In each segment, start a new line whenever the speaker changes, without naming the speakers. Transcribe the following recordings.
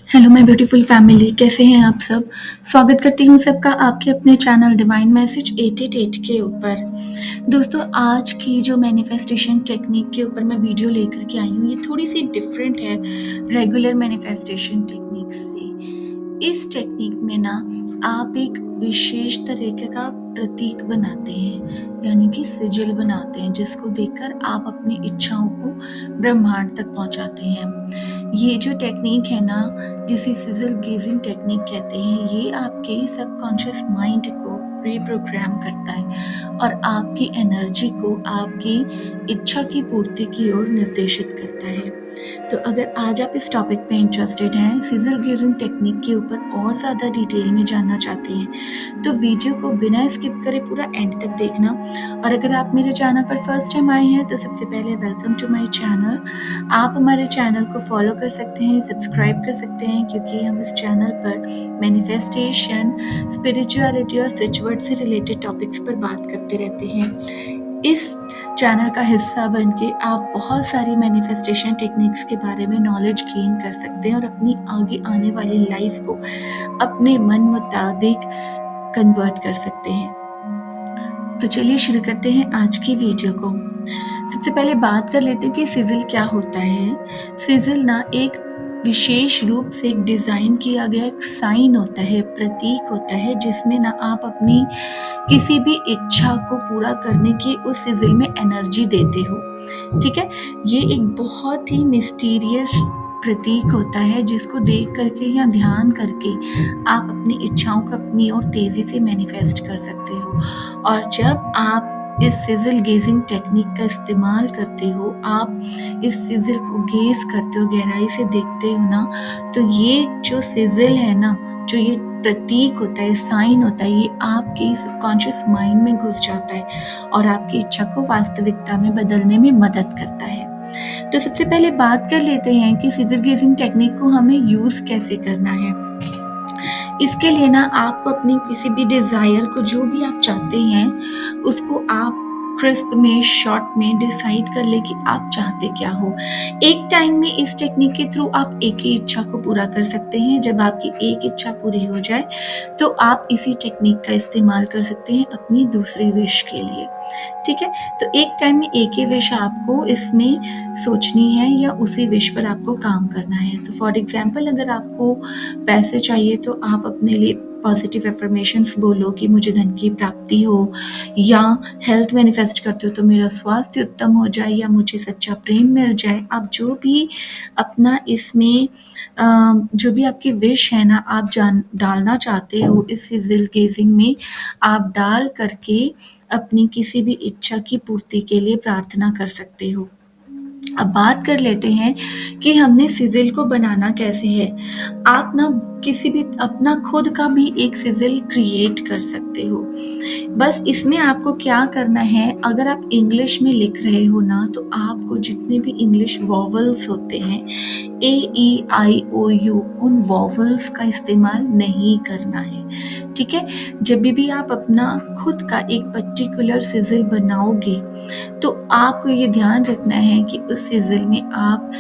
Hello my beautiful family, कैसे हैं आप सब। स्वागत करती हूँ सबका आपके अपने चैनल डिवाइन मैसेज 888 के ऊपर। दोस्तों, आज की जो मैनिफेस्टेशन टेक्निक के ऊपर मैं वीडियो लेकर के आई हूँ, ये थोड़ी सी डिफरेंट है रेगुलर मैनिफेस्टेशन टेक्निक से। इस टेक्निक में ना आप एक विशेष तरीके का प्रतीक बनाते हैं, यानी कि सिजिल बनाते हैं, जिसको देखकर आप अपनी इच्छाओं को ब्रह्मांड तक पहुंचाते हैं। ये जो टेक्निक है ना, जिसे सिजिल गेजिंग टेक्निक कहते हैं, ये आपके सबकॉन्शियस माइंड को रीप्रोग्राम करता है और आपकी एनर्जी को आपकी इच्छा की पूर्ति की ओर निर्देशित करता है। तो अगर आज आप इस टॉपिक पे इंटरेस्टेड हैं, सिजिल गेजिंग टेक्निक के ऊपर और ज़्यादा डिटेल में जानना चाहते हैं, तो वीडियो को बिना स्किप करे पूरा एंड तक देखना। और अगर आप मेरे चैनल पर फर्स्ट टाइम आए हैं तो सबसे पहले वेलकम टू माय चैनल। आप हमारे चैनल को फॉलो कर सकते हैं, सब्सक्राइब कर सकते हैं, क्योंकि हम इस चैनल पर मैनिफेस्टेशन, स्पिरिचुअलिटी और स्विच वर्ड से रिलेटेड टॉपिक्स पर बात करते रहते हैं। इस चैनल का हिस्सा बन के आप बहुत सारी मैनिफेस्टेशन टेक्निक्स के बारे में नॉलेज गेन कर सकते हैं और अपनी आगे आने वाली लाइफ को अपने मन मुताबिक कन्वर्ट कर सकते हैं। तो चलिए शुरू करते हैं आज की वीडियो को। सबसे पहले बात कर लेते हैं कि सिजिल क्या होता है। सिजिल ना एक विशेष रूप से एक डिज़ाइन किया गया एक साइन होता है, प्रतीक होता है, जिसमें ना आप अपनी किसी भी इच्छा को पूरा करने की उस सिजिल में एनर्जी देते हो। ठीक है, ये एक बहुत ही मिस्टीरियस प्रतीक होता है, जिसको देख करके या ध्यान करके आप अपनी इच्छाओं को अपनी ओर तेजी से मैनिफेस्ट कर सकते हो। और जब आप इस सिजिल गेजिंग टेक्निक का इस्तेमाल करते हो, आप इस सिजिल को गेज करते हो, गहराई से देखते हो ना, तो ये जो सिजिल है ना, जो ये प्रतीक होता है, साइन होता है, ये आपके सबकॉन्शियस माइंड में घुस जाता है और आपकी इच्छा को वास्तविकता में बदलने में मदद करता है। तो सबसे पहले बात कर लेते हैं कि सिजिल गेजिंग टेक्निक को हमें यूज कैसे करना है। इसके लिए ना आपको अपनी किसी भी डिजायर को, जो भी आप चाहते हैं, उसको आप क्रिस्प में, शॉर्ट में डिसाइड कर ले कि आप चाहते क्या हो। एक टाइम में इस टेक्निक के थ्रू आप एक ही इच्छा को पूरा कर सकते हैं। जब आपकी एक इच्छा पूरी हो जाए तो आप इसी टेक्निक का इस्तेमाल कर सकते हैं अपनी दूसरी विश के लिए। ठीक है, तो एक टाइम में एक ही विश आपको इसमें सोचनी है या उसी विश पर आपको काम करना है। तो फॉर एग्जाम्पल, अगर आपको पैसे चाहिए तो आप अपने लिए पॉजिटिव एफर्मेशंस बोलो कि मुझे धन की प्राप्ति हो, या हेल्थ मैनिफेस्ट करते हो तो मेरा स्वास्थ्य उत्तम हो जाए, या मुझे सच्चा प्रेम मिल जाए। आप जो भी अपना इसमें जो भी आपकी विश है ना, आप जान डालना चाहते हो इस सिजिल गेजिंग में, आप डाल करके अपनी किसी भी इच्छा की पूर्ति के लिए प्रार्थना कर सकते हो। अब बात कर लेते हैं कि हमने सिजिल को बनाना कैसे है। आप ना किसी भी अपना खुद का भी एक सिजिल क्रिएट कर सकते हो। बस इसमें आपको क्या करना है, अगर आप इंग्लिश में लिख रहे हो ना, तो आपको जितने भी इंग्लिश वॉवल्स होते हैं, ए ई आई ओ यू, उन वॉवल्स का इस्तेमाल नहीं करना है। ठीक है, जब भी आप अपना खुद का एक पर्टिकुलर सिजिल बनाओगे तो आपको ये ध्यान रखना है कि उस सिजिल में आप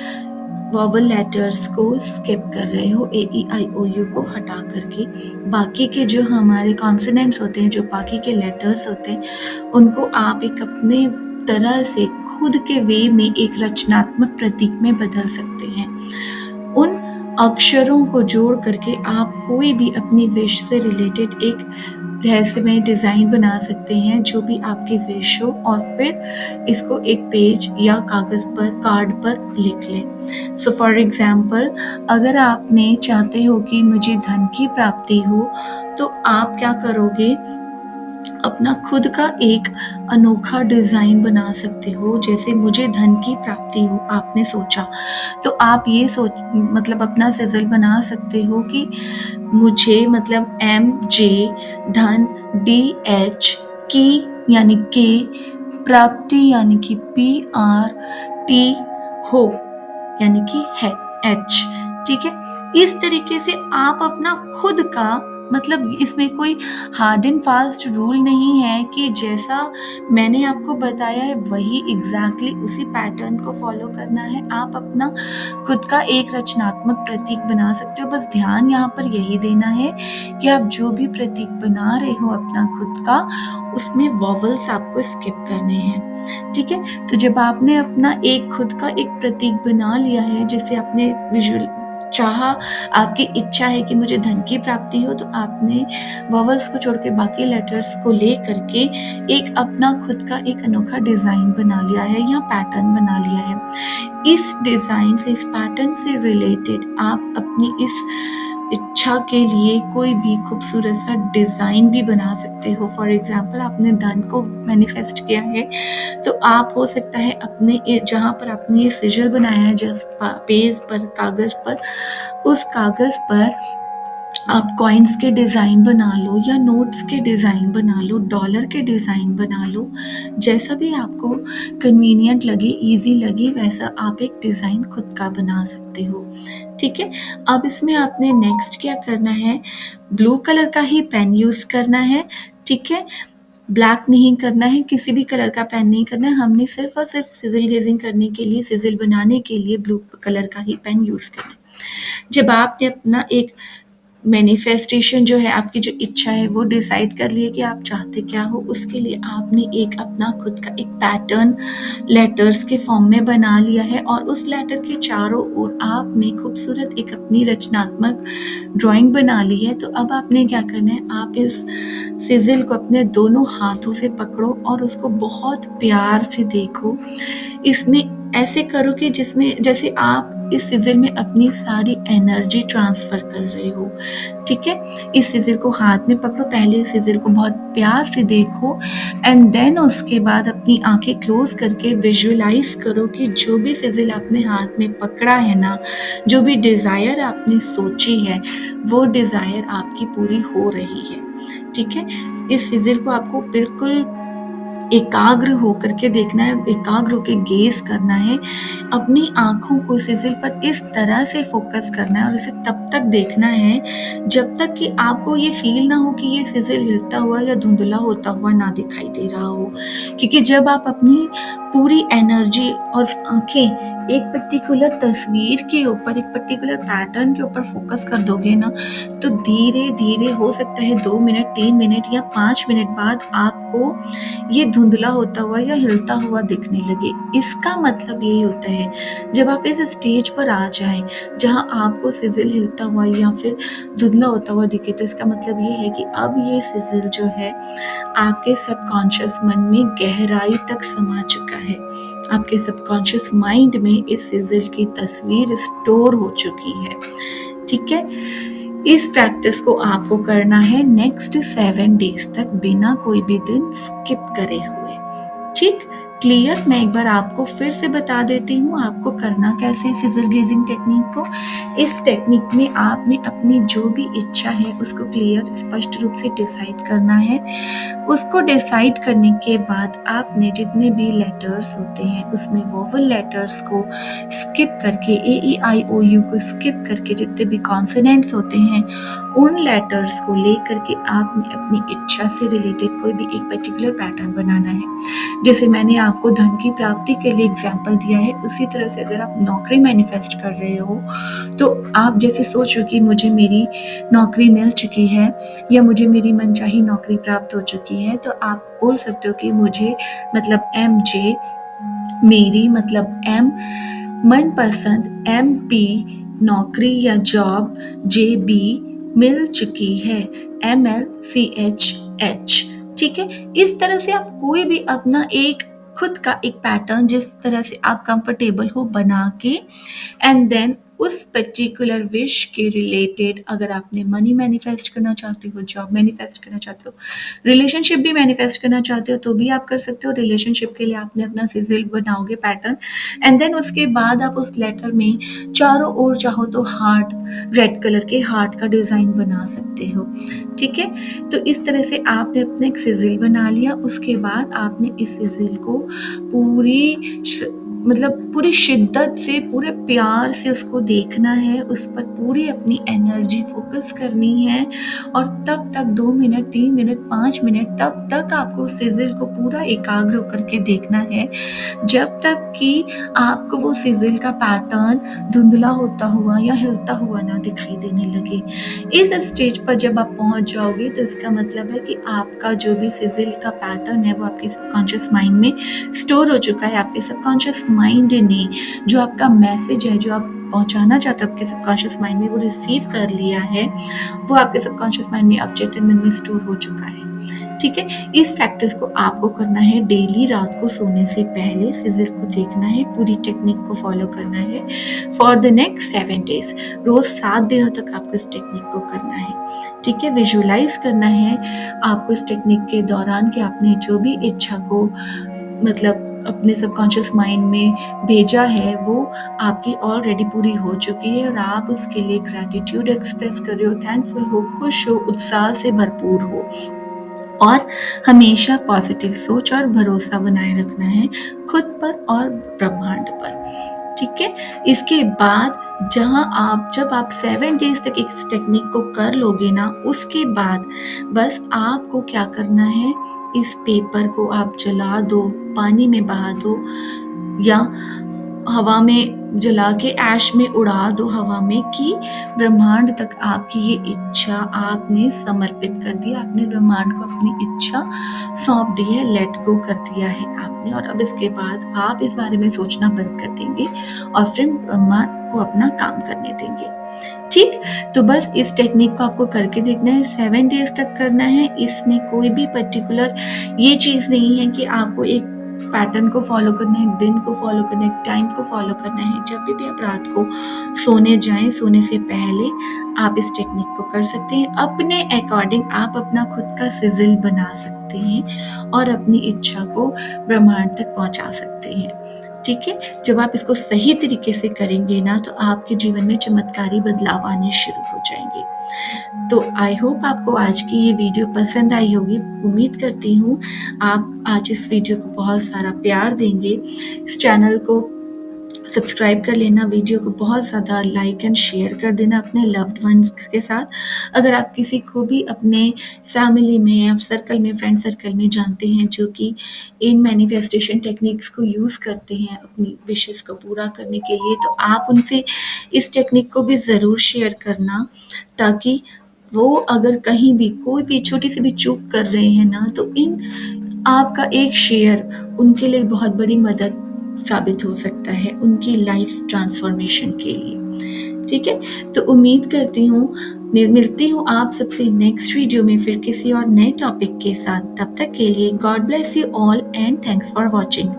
वॉवल लेटर्स को स्किप कर रहे हो, ए ई आई ओ यू को हटा करके। बाकी के जो हमारे कॉन्सोनेंट्स होते हैं, जो बाकी के लेटर्स होते हैं, उनको आप एक अपने तरह से खुद के वे में एक रचनात्मक प्रतीक में बदल सकते हैं। उन अक्षरों को जोड़ करके आप कोई भी अपनी विश से रिलेटेड एक रहस्यमय डिज़ाइन बना सकते हैं, जो भी आपकी विश हो, और फिर इसको एक पेज या कागज़ पर, कार्ड पर लिख लें। सो फॉर एग्जाम्पल, अगर आपने चाहते हो कि मुझे धन की प्राप्ति हो, तो आप क्या करोगे, अपना खुद का एक अनोखा डिज़ाइन बना सकते हो। जैसे मुझे धन की प्राप्ति हो, आपने सोचा, तो आप ये मतलब अपना सिजिल बना सकते हो कि मुझे, मतलब MJ, धन DH, की यानी के, प्राप्ति यानी कि PRT, हो यानी कि है H। ठीक है, इस तरीके से आप अपना खुद का मतलब इसमें कोई हार्ड एंड फास्ट रूल नहीं है कि जैसा मैंने आपको बताया है वही एग्जैक्टली उसी पैटर्न को फॉलो करना है। आप अपना खुद का एक रचनात्मक प्रतीक बना सकते हो। बस ध्यान यहाँ पर यही देना है कि आप जो भी प्रतीक बना रहे हो अपना खुद का, उसमें वॉवल्स आपको स्किप करने हैं। ठीक है, तो जब आपने अपना एक खुद का एक प्रतीक बना लिया है, जैसे आपने विजुअल चाहा, आपकी इच्छा है कि मुझे धन की प्राप्ति हो, तो आपने वॉवल्स को छोड़ के बाकी लेटर्स को ले करके एक अपना खुद का एक अनोखा डिजाइन बना लिया है या पैटर्न बना लिया है। इस डिजाइन से, इस पैटर्न से रिलेटेड आप अपनी इस इच्छा के लिए कोई भी खूबसूरत सा डिजाइन भी बना सकते हो। फॉर एग्जाम्पल, आपने धन को मैनिफेस्ट किया है, तो आप हो सकता है अपने जहाँ पर आपने ये सिजल बनाया है, जिस पेज पर, कागज पर, उस कागज पर आप कॉइन्स के डिज़ाइन बना लो या नोट्स के डिज़ाइन बना लो, डॉलर के डिज़ाइन बना लो। जैसा भी आपको कन्वीनियंट लगे, इजी लगे, वैसा आप एक डिज़ाइन खुद का बना सकते हो। ठीक है, अब इसमें आपने नेक्स्ट क्या करना है, ब्लू कलर का ही पेन यूज़ करना है। ठीक है, ब्लैक नहीं करना है, किसी भी कलर का पेन नहीं करना है। हमने सिर्फ और सिर्फ सिजिल गेजिंग करने के लिए, सिजिल बनाने के लिए ब्लू कलर का ही पेन यूज़ करना है। जब आपने अपना एक मैनिफेस्टेशन जो है, आपकी जो इच्छा है वो डिसाइड कर लिए कि आप चाहते क्या हो, उसके लिए आपने एक अपना खुद का एक पैटर्न लेटर्स के फॉर्म में बना लिया है और उस लेटर के चारों ओर आपने खूबसूरत एक अपनी रचनात्मक ड्राइंग बना ली है। तो अब आपने क्या करना है, आप इस सिजिल को अपने दोनों हाथों से पकड़ो और उसको बहुत प्यार से देखो। इसमें ऐसे करो कि जिसमें जैसे आप इस सिजिल में अपनी सारी एनर्जी ट्रांसफर कर रहे हो। ठीक है, इस सिजिल को हाथ में पकड़ो, पहले सिजिल को बहुत प्यार से देखो एंड देन उसके बाद अपनी आंखें क्लोज करके विजुअलाइज करो कि जो भी सिजिल आपने हाथ में पकड़ा है ना, जो भी डिजायर आपने सोची है, वो डिजायर आपकी पूरी हो रही है। ठीक है, इस सिजिल को आपको बिल्कुल एकाग्र होकर के देखना है, एकाग्र होकर गेज करना है, अपनी आंखों को सिजिल पर इस तरह से फोकस करना है और इसे तब तक देखना है जब तक कि आपको ये फील ना हो कि ये सिजिल हिलता हुआ या धुंधला होता हुआ ना दिखाई दे रहा हो। क्योंकि जब आप अपनी पूरी एनर्जी और आंखें एक पर्टिकुलर तस्वीर के ऊपर, एक पर्टिकुलर पैटर्न के ऊपर फोकस कर दोगे ना, तो धीरे धीरे हो सकता है 2 मिनट, 3 मिनट या 5 मिनट बाद आपको ये धुंधला होता हुआ या हिलता हुआ दिखने लगे। इसका मतलब यही होता है, जब आप इस स्टेज पर आ जाएं जहां आपको सिजिल हिलता हुआ या फिर धुंधला होता हुआ दिखे, तो इसका मतलब ये है कि अब ये सिजिल जो है आपके सबकॉन्शियस मन में गहराई तक समा चुका है। आपके सबकॉन्शियस माइंड में इस सिजिल की तस्वीर स्टोर हो चुकी है। ठीक है, इस प्रैक्टिस को आपको करना है नेक्स्ट 7 डेज तक, बिना कोई भी दिन स्किप करे हुए। ठीक, क्लियर? मैं एक बार आपको फिर से बता देती हूँ आपको करना कैसे सिजिल गेजिंग टेक्निक को। इस टेक्निक में आपने अपनी जो भी इच्छा है उसको क्लियर, स्पष्ट रूप से डिसाइड करना है। उसको डिसाइड करने के बाद आपने जितने भी लेटर्स होते हैं उसमें वोवल लेटर्स को स्किप करके, AEIOU को स्किप करके, जितने भी कॉन्सोनेंट्स होते हैं उन लेटर्स को लेकर के आपने अपनी इच्छा से रिलेटेड कोई भी एक पर्टिकुलर पैटर्न बनाना है। जैसे मैंने आपको धन की प्राप्ति के लिए एग्जाम्पल दिया है, उसी तरह से अगर आप नौकरी मैनिफेस्ट कर रहे हो तो आप जैसे सोचो कि मुझे मेरी नौकरी मिल चुकी है या मुझे मेरी मनचाही नौकरी प्राप्त हो चुकी है, तो आप बोल सकते हो कि मुझे मतलब MJ, मेरी मतलब M, मनपसंद MP नौकरी या जॉब JB मिल चुकी है, MLCHH। ठीक है, इस तरह से आप कोई भी अपना एक खुद का एक पैटर्न जिस तरह से आप कंफर्टेबल हो बना के एंड देन उस पर्टिकुलर विश के रिलेटेड, अगर आपने मनी मैनिफेस्ट करना चाहते हो, जॉब मैनिफेस्ट करना चाहते हो, रिलेशनशिप भी मैनिफेस्ट करना चाहते हो तो भी आप कर सकते हो। रिलेशनशिप के लिए आपने अपना सिजिल बनाओगे पैटर्न एंड देन उसके बाद आप उस लेटर में चारों ओर चाहो तो हार्ट, रेड कलर के हार्ट का डिजाइन बना सकते हो। ठीक है, तो इस तरह से आपने अपना एक सिजिल बना लिया। उसके बाद आपने इस सिजिल को पूरी मतलब पूरी शिद्दत से, पूरे प्यार से उसको देखना है, उस पर पूरी अपनी एनर्जी फ़ोकस करनी है और तब तक 2 मिनट, 3 मिनट, 5 मिनट तब तक आपको सिज़ल को पूरा एकाग्र होकर के देखना है, जब तक कि आपको वो सिज़ल का पैटर्न धुंधला होता हुआ या हिलता हुआ ना दिखाई देने लगे। इस स्टेज पर जब आप पहुँच जाओगे तो इसका मतलब है कि आपका जो भी सिज़ल का पैटर्न है वो आपके सबकॉन्शियस माइंड में स्टोर हो चुका है। आपके सबकॉन्शियस माइंड ने जो आपका मैसेज है, जो आप पहुँचाना चाहते हो आपके सबकॉन्शियस माइंड में, वो रिसीव कर लिया है, वो आपके सबकॉन्शियस माइंड में, अवचेतन मन में स्टोर हो चुका है। ठीक है, इस प्रैक्टिस को आपको करना है डेली। रात को सोने से पहले सिज़ल को देखना है, पूरी टेक्निक को फॉलो करना है फॉर द नेक्स्ट 7 डेज। रोज 7 दिनों तक आपको इस टेक्निक को करना है। ठीक है, विजुअलाइज करना है आपको इस टेक्निक के दौरान कि आपने जो भी इच्छा को मतलब अपने सबकॉन्शियस माइंड में भेजा है वो आपकी ऑलरेडी पूरी हो चुकी है और आप उसके लिए ग्रैटिट्यूड एक्सप्रेस कर रहे हो, थैंकफुल हो, खुश हो, उत्साह से भरपूर हो और हमेशा पॉजिटिव सोच और भरोसा बनाए रखना है खुद पर और ब्रह्मांड पर। ठीक है, इसके बाद जब आप 7 डेज तक इस टेक्निक को कर लोगे ना, उसके बाद बस आपको क्या करना है, इस पेपर को आप जला दो, पानी में बहा दो या हवा में जला के ऐश में उड़ा दो हवा में, कि ब्रह्मांड तक आपकी ये इच्छा आपने समर्पित कर दी, आपने ब्रह्मांड को अपनी इच्छा सौंप दी है, लेट गो कर दिया है आपने। और अब इसके बाद आप इस बारे में सोचना बंद कर देंगे और फिर ब्रह्मांड को अपना काम करने देंगे। ठीक, तो बस इस टेक्निक को आपको करके देखना है, 7 डेज तक करना है। इसमें कोई भी पर्टिकुलर ये चीज़ नहीं है कि आपको एक पैटर्न को फॉलो करना है, एक दिन को फॉलो करना है, एक टाइम को फॉलो करना है। जब भी आप रात को सोने जाएं, सोने से पहले आप इस टेक्निक को कर सकते हैं। अपने अकॉर्डिंग आप अपना खुद का सिज़ल बना सकते हैं और अपनी इच्छा को ब्रह्मांड तक पहुंचा सकते हैं। ठीक है, जब आप इसको सही तरीके से करेंगे ना, तो आपके जीवन में चमत्कारी बदलाव आने शुरू हो जाएंगे। तो आई होप आपको आज की ये वीडियो पसंद आई होगी। उम्मीद करती हूँ आप आज इस वीडियो को बहुत सारा प्यार देंगे। इस चैनल को सब्सक्राइब कर लेना, वीडियो को बहुत ज़्यादा लाइक एंड शेयर कर देना अपने लव्ड वंस के साथ। अगर आप किसी को भी अपने फैमिली में या सर्कल में, फ्रेंड सर्कल में जानते हैं जो कि इन मैनिफेस्टेशन टेक्निक्स को यूज़ करते हैं अपनी विशेस को पूरा करने के लिए, तो आप उनसे इस टेक्निक को भी ज़रूर शेयर करना, ताकि वो अगर कहीं भी कोई भी छोटी सी भी चूक कर रहे हैं ना, तो इन आपका एक शेयर उनके लिए बहुत बड़ी मदद साबित हो सकता है उनकी लाइफ ट्रांसफॉर्मेशन के लिए। ठीक है, तो उम्मीद करती हूँ मिलती हूँ आप सबसे नेक्स्ट वीडियो में फिर किसी और नए टॉपिक के साथ। तब तक के लिए god bless you all and thanks for watching.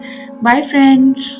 Bye friends.